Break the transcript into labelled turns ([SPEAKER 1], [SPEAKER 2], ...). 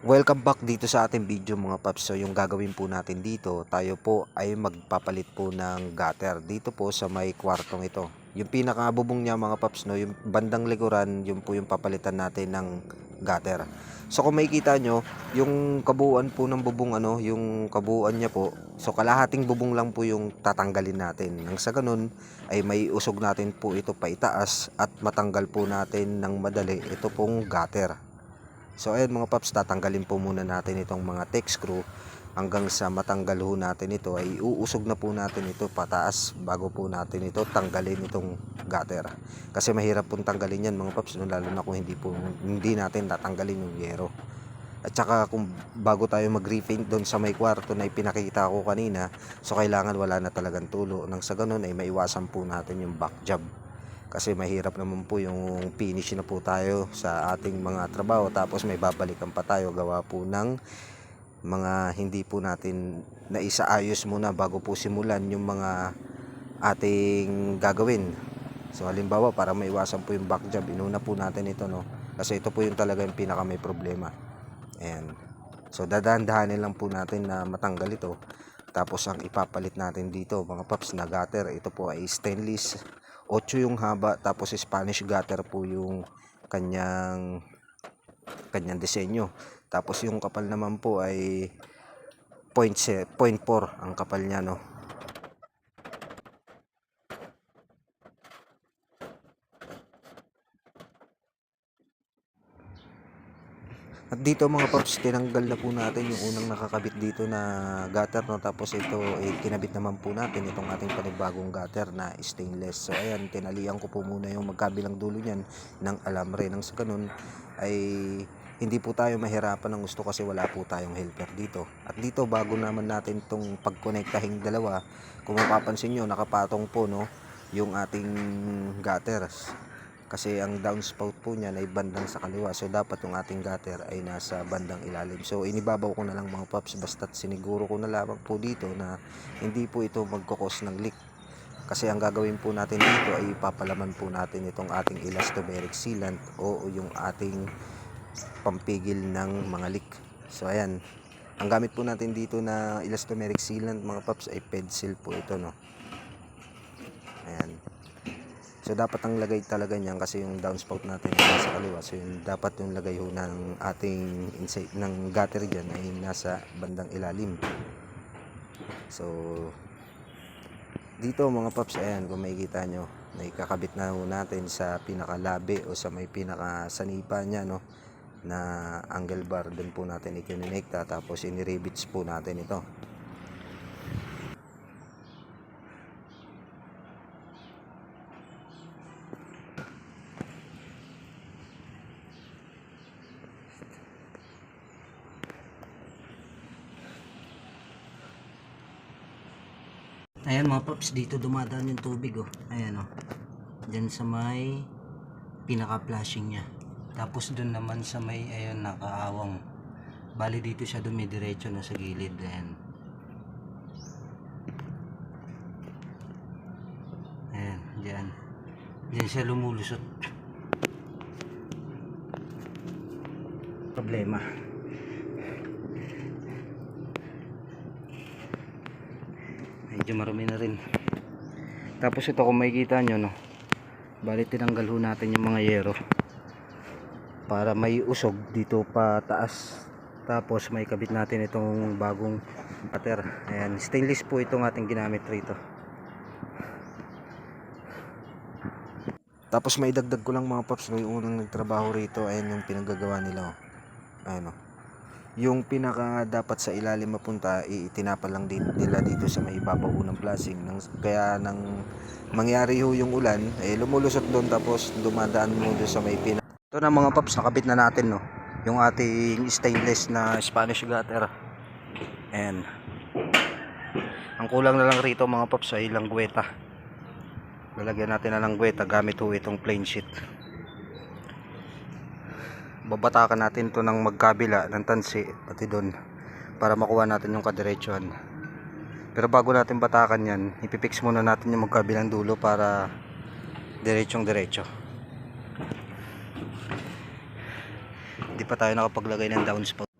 [SPEAKER 1] Welcome back dito sa ating video mga paps. So yung gagawin po natin dito, tayo po ay magpapalit po ng gutter dito po sa may kwartong ito. Yung pinakabubong niya mga paps, no, yung bandang likuran, yun po yung papalitan natin ng gutter. So kung makikita nyo, yung kabuuan po ng bubong, yung kabuuan niya po, so kalahating bubong lang po yung tatanggalin natin. Nang sa ganun ay may usog natin po ito pa itaas at matanggal po natin ng madali ito pong gutter. So ayan mga paps, tatanggalin po muna natin itong mga tech screw. Hanggang sa matanggal ho natin ito ay uusog na po natin ito pataas bago po natin ito tanggalin itong gutter. Kasi mahirap pong tanggalin yan mga paps, no? Lalo na kung hindi natin tatanggalin yung yero. At saka kung bago tayo mag-repaint doon sa may kwarto na ipinakita ko kanina, so kailangan wala na talagang tulo. Nang sa ganun ay maiwasan po natin yung back job. Kasi mahirap naman po yung finish na po tayo sa ating mga trabaho tapos may babalikan pa tayo gawa po ng mga hindi po natin naisaayos muna bago po simulan yung mga ating gagawin. So halimbawa para maiwasan po yung back job, inuna po natin ito, no? Kasi ito po yung talaga yung pinaka may problema. Ayan. So dahan-dahanin lang po natin na matanggal ito. Tapos ang ipapalit natin dito mga paps na gutter, ito po ay stainless 8 yung haba, tapos Spanish gutter po yung kanyang disenyo. Tapos yung kapal naman po ay 0.4 ang kapal niya, no. At dito mga paps, tinanggal na po natin yung unang nakakabit dito na gutter, no. Tapos ito kinabit naman po natin itong ating panibagong gutter na stainless. So ayan, tinalian ko po muna yung magkabilang dulo niyan ng alambre. Nang sa ganun ay hindi po tayo mahirapan ng gusto kasi wala po tayong helper dito. At dito bago naman natin itong pagkonektahing dalawa, kung mapapansin nyo nakapatong po, no, yung ating gutters. Kasi ang downspout po niya ay bandang sa kaliwa. So dapat yung ating gutter ay nasa bandang ilalim. So inibabaw ko na lang mga paps, basta't siniguro ko na lamang po dito na hindi po ito magkukos ng leak. Kasi ang gagawin po natin dito ay ipapalaman po natin itong ating elastomeric sealant o yung ating pampigil ng mga leak. So ayan, ang gamit po natin dito na elastomeric sealant mga paps ay Pedsil po ito, no. Ayan. So dapat ang lagay talaga niyan kasi yung downspout natin nasa kaliwa. So yung dapat yung lagay ho ng ating inside ng gutter diyan ay nasa bandang ilalim. So dito mga paps, ayan, kung makikita nyo, nakakabit na ho natin sa pinakalabi o sa may pinakasanipa niya, no, na angle bar. Doon po natin ikinonekta tapos iniribits po natin ito. Ayan mga paps, dito dumadaan yung tubig, oh. Ayan, oh. Diyan sa may pinaka-flashing niya. Tapos doon naman sa may, ayan, nakaawang. Bali dito siya dumidiretso na sa gilid. Ayan. Ayan, diyan. Diyan siya lumulusot. Problema. Medyo marumi na rin. Tapos ito kung makikita nyo, no, bali tinanggal ho natin yung mga yero para may usog dito pa taas. Tapos may kabit natin itong bagong gutter. Ayan, stainless po itong ating ginamit rito. Tapos may dagdag ko lang mga paps, no, yung unang nagtrabaho rito, ayan yung pinagagawa nila, oh. Ayan, oh. Yung pinaka dapat sa ilalim mapunta, itinapa lang nila dito sa may ibabaw ng plasing. Kaya nang mangyari ho yung ulan, lumulusot doon tapos dumadaan mo doon sa may pinaka. Ito na mga paps, nakabit na natin, no, yung ating stainless na Spanish gutter. Ayan. Ang kulang na lang rito mga paps ay langgweta. Lalagyan natin na langgweta gamit ho itong plain sheet. Babatakan natin to ng magkabila ng tansi pati doon para makuha natin yung kadiretsuhan. Pero bago natin batakan yan, ipipix muna natin yung magkabilang dulo para diretsong diretso. Hindi pa tayo nakapaglagay ng downspout.